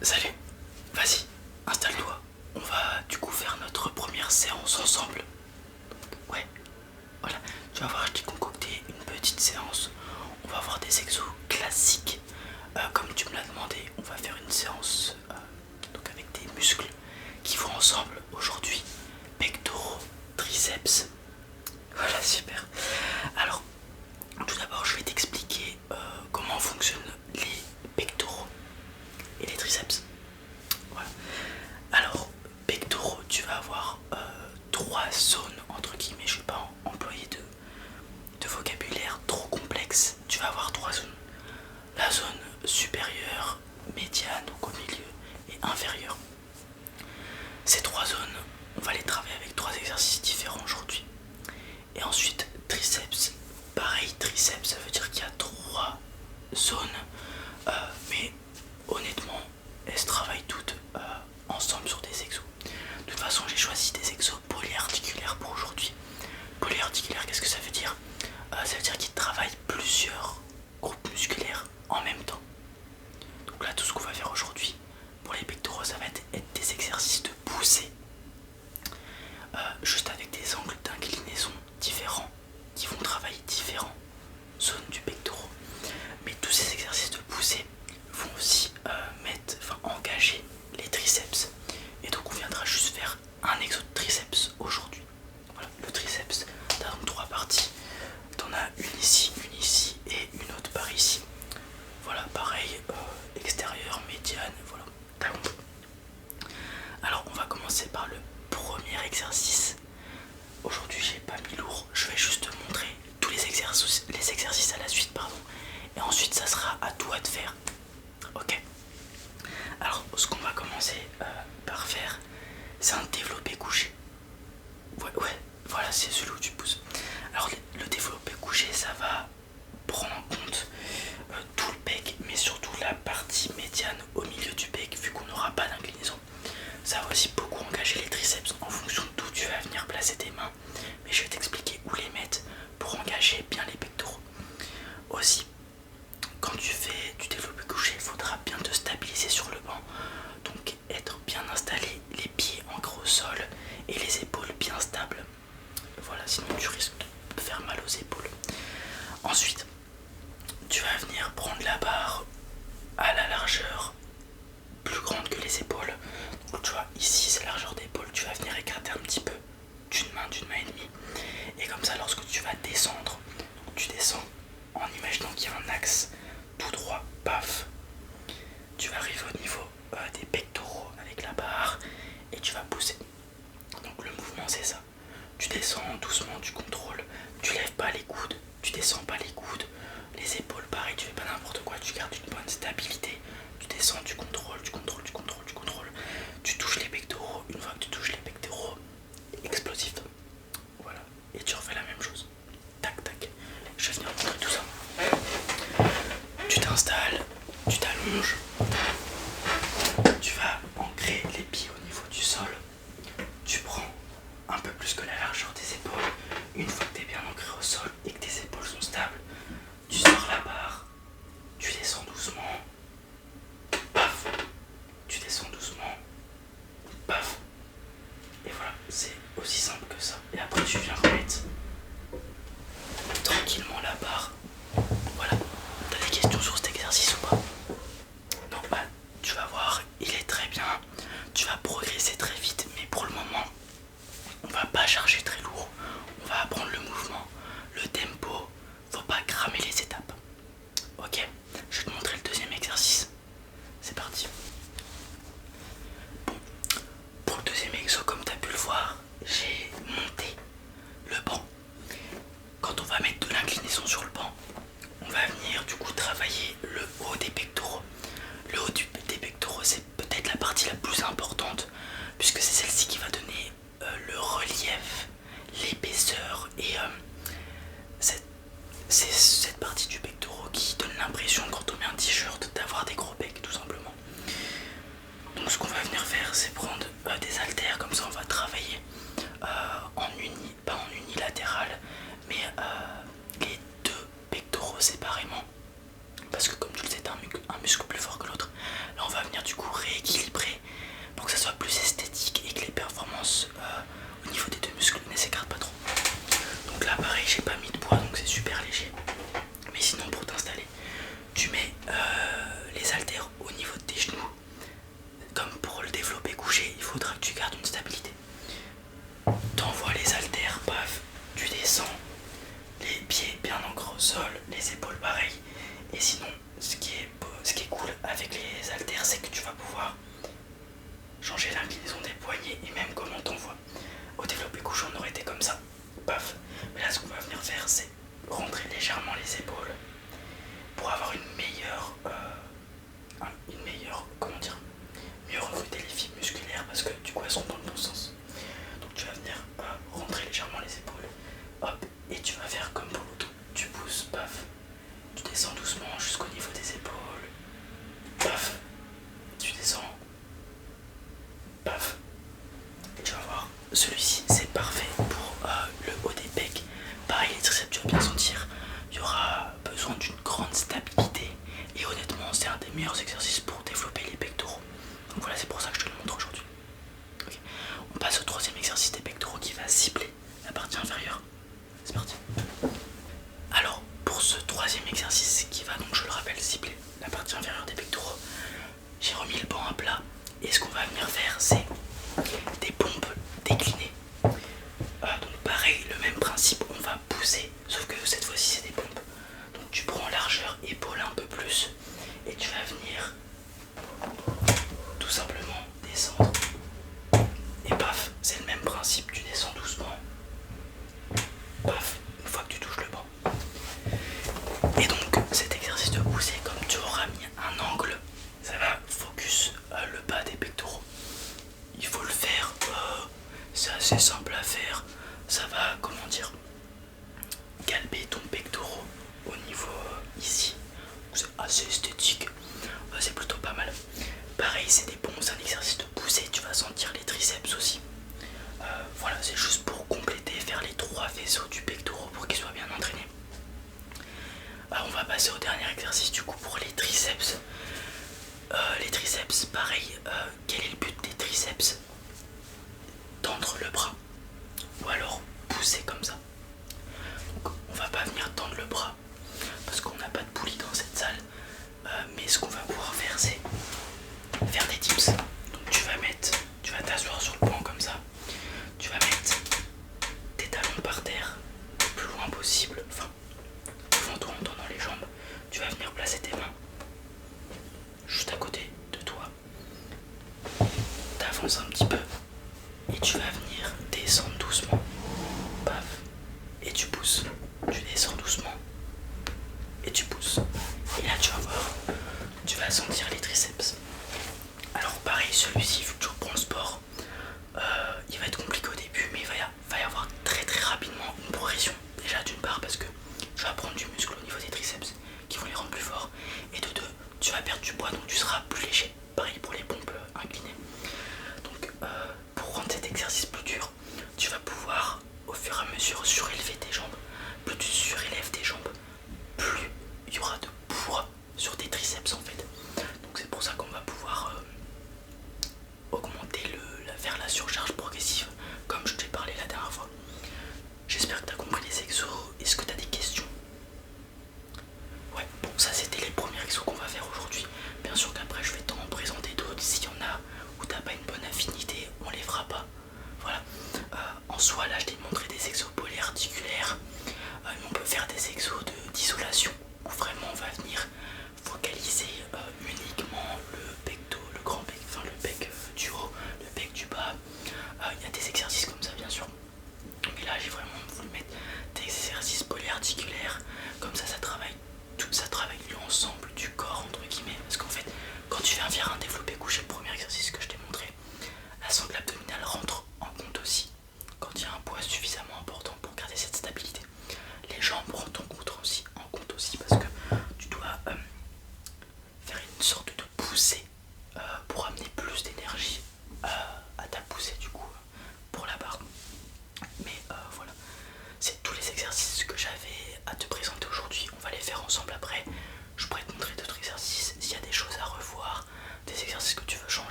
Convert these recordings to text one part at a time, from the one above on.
Salut, vas-y, installe-toi. On va du coup faire notre première séance ensemble. Ouais, voilà. Tu vas voir, je t'ai concocté une petite séance. On va voir des exos classiques. Comme tu me l'as demandé, on va faire une séance donc avec des muscles qui vont ensemble aujourd'hui. Pectoraux, triceps. Voilà, super. Alors, tout d'abord, je vais t'expliquer comment fonctionnent les pectoraux et les triceps. Voilà. Alors, pectoraux, tu vas avoir trois zones, entre guillemets, je ne vais pas employer de vocabulaire trop complexe. Tu vas avoir trois zones. La zone supérieure, médiane, donc au milieu, et inférieure. Ces trois zones, on va les travailler avec trois exercices différents aujourd'hui. Et ensuite, triceps. Pareil, triceps, ça veut dire qu'il y a trois zones, mais honnêtement, elles se travaillent toutes ensemble sur des exos. De toute façon, j'ai choisi des exos polyarticulaires pour aujourd'hui. Polyarticulaire, qu'est-ce que ça veut dire? Ça veut dire qu'ils travaillent plusieurs groupes musculaires en même temps. Donc là, tout ce qu'on va faire aujourd'hui pour les pectoraux, ça va être des exercices de poussée, juste avec des angles d'inclinaison différents qui vont travailler différentes zones du pectoral. Mais tous ces exercices de poussée vont aussi engager les triceps. Et donc on viendra juste faire un exo de triceps aujourd'hui. Voilà, le triceps, t'as donc trois parties. T'en as une ici et une autre par ici. Voilà, pareil, extérieur, médiane, voilà, t'as compris. Alors on va commencer par le premier exercice. Aujourd'hui j'ai pas mis lourd, je vais juste te montrer tous les exercices à la suite, pardon. Et ensuite ça sera à toi de faire. Ok. Alors ce qu'on va commencer par faire, c'est un développé couché. Ouais, voilà, c'est celui où tu pousses. Alors le développé couché, ça va prendre en compte tout le pec, mais surtout la partie médiane au milieu du pec, vu qu'on n'aura pas d'inclinaison. Ça va aussi beaucoup engager les triceps en fonction d'où tu vas venir placer tes mains. Mais je vais t'expliquer où les mettre pour engager bien les pectoraux. Aussi, quand tu fais du développé couché, il faudra bien te stabiliser sur le banc. Donc être bien installé, les pieds ancrés au sol et les épaules bien stables. Voilà, sinon tu risques de faire mal aux épaules. Ensuite, tu vas venir prendre la barre à la largeur plus grande que les épaules. Donc tu vois, ici c'est largeur d'épaule, tu vas venir écarter un petit peu d'une main et demie. Et comme ça, lorsque tu vas descendre, donc tu descends en imaginant qu'il y a un axe tout droit, paf, tu vas arriver au niveau des pectoraux avec la barre et tu vas pousser. Donc le mouvement c'est ça. Tu descends doucement, tu contrôles, tu lèves pas les coudes, tu descends pas les coudes, les épaules pareil, tu fais pas n'importe quoi, tu gardes une bonne stabilité. Tu descends, tu contrôles, tu touches les pectoraux. Une fois que tu touches les pectoraux, explosif. Voilà, et tu refais la même chose. Tac tac. Je vais venir montrer tout ça. Tu t'installes, tu t'allonges, tu vas ancrer les pieds au niveau du sol. Tu prends un peu plus que la largeur des épaules. Une fois que tu es bien ancré au sol et que tes épaules sont stables, tu sors la barre, tu descends doucement, paf, tu descends doucement, paf. Et voilà, c'est aussi simple que ça. Et après tu viens remettre tranquillement la barre. Voilà. T'as des questions sur cet exercice ou pas? Non, bah tu vas voir, il est très bien. Tu vas progresser très vite, mais pour le moment, on va pas charger très lourd. On va apprendre le mouvement, le tempo. Faut pas cramer les étapes. Ok, je vais te montrer le deuxième exercice. C'est parti. Bon, pour le deuxième exo, comme tu as pu le voir, j'ai monté le banc. Quand on va mettre de l'inclinaison sur le banc, on va venir du coup travailler le haut des pectoraux. Le haut des pectoraux, c'est peut-être la partie la plus importante, puisque c'est celle-ci qui va donner le relief, l'épaisseur et c'est cette partie du pectoral qui donne l'impression, quand on met un t-shirt, d'avoir des gros pecs tout simplement. Donc ce qu'on va venir faire, c'est prendre des haltères, comme ça on va travailler pas en unilatéral, mais les deux pectoraux séparément, parce que comme tu le sais, t'as un muscle plus fort que l'autre. Là on va venir du coup parce que du coup elles seront dans le bon sens. Donc tu vas venir rentrer légèrement les épaules, hop, et tu vas faire comme pour l'autre. Tu pousses, paf, tu descends doucement jusqu'au niveau des épaules, paf, tu descends, paf, et tu vas voir, celui-ci c'est parfait pour le haut des pecs. Pareil, les triceps, tu vas bien sentir, il y aura besoin d'une grande stabilité, et honnêtement c'est un des meilleurs exercices pour développer les pectoraux. Donc voilà, c'est pour ça que je te le montre aujourd'hui. Okay. On passe au troisième exercice des pectoraux qui va cibler la partie inférieure. C'est parti. Alors pour ce troisième exercice qui va donc, je le rappelle, cibler la partie inférieure des pectoraux, j'ai remis le banc à plat et ce qu'on va venir faire c'est des pompes déclinées. Donc pareil, le même principe, on va pousser, sauf que cette fois-ci c'est des pompes. Donc tu prends largeur épaule un peu plus et tu vas venir tout simplement descendre. Et paf, c'est le même principe, tu descends doucement. Paf, une fois que tu touches le banc. Et donc cet exercice de pousser, comme tu auras mis un angle, ça va focus le bas des pectoraux. Il faut le faire, c'est assez simple à faire. Ça va, comment dire, galber ton pectoral au niveau ici. C'est assez esthétique, c'est plutôt pas mal. Pareil, c'est des pompes, c'est un exercice de poussée, tu vas sentir les triceps aussi. Voilà, c'est juste pour compléter, faire les trois vaisseaux du pectoral pour qu'ils soient bien entraînés. On va passer au dernier exercice du coup pour les triceps. Les triceps, pareil, quel est le but des triceps? Tendre le bras ou alors pousser comme ça. Donc on va pas venir tendre le bras parce qu'on n'a pas de poulie dans cette salle, mais ce qu'on va pouvoir faire c'est faire des dips. Donc tu vas t'asseoir sur le banc comme ça, tu vas mettre tes talons par terre le plus loin possible, enfin devant toi en tendant les jambes. Tu vas venir placer tes mains juste à côté de toi, t'avances un petit peu et tu vas venir descendre doucement, paf, et tu pousses, tu descends doucement et tu pousses, et là tu vas voir, tu vas sentir les triceps. Alors pareil, celui-ci, vu que tu reprends le sport, il va être compliqué au début, mais il va y avoir très très rapidement une progression. Déjà d'une part parce que tu vas prendre du muscle au niveau des triceps qui vont les rendre plus forts, et de deux, tu vas perdre du poids donc tu seras plus léger. Pareil pour les pompes inclinées. Donc pour rendre cet exercice plus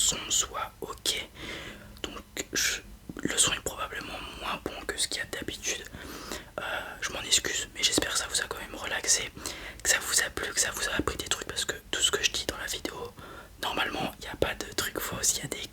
son soit ok. Donc le son est probablement moins bon que ce qu'il y a d'habitude. Je m'en excuse, mais j'espère que ça vous a quand même relaxé, que ça vous a plu, que ça vous a appris des trucs, parce que tout ce que je dis dans la vidéo, normalement il n'y a pas de trucs faux. Il y a des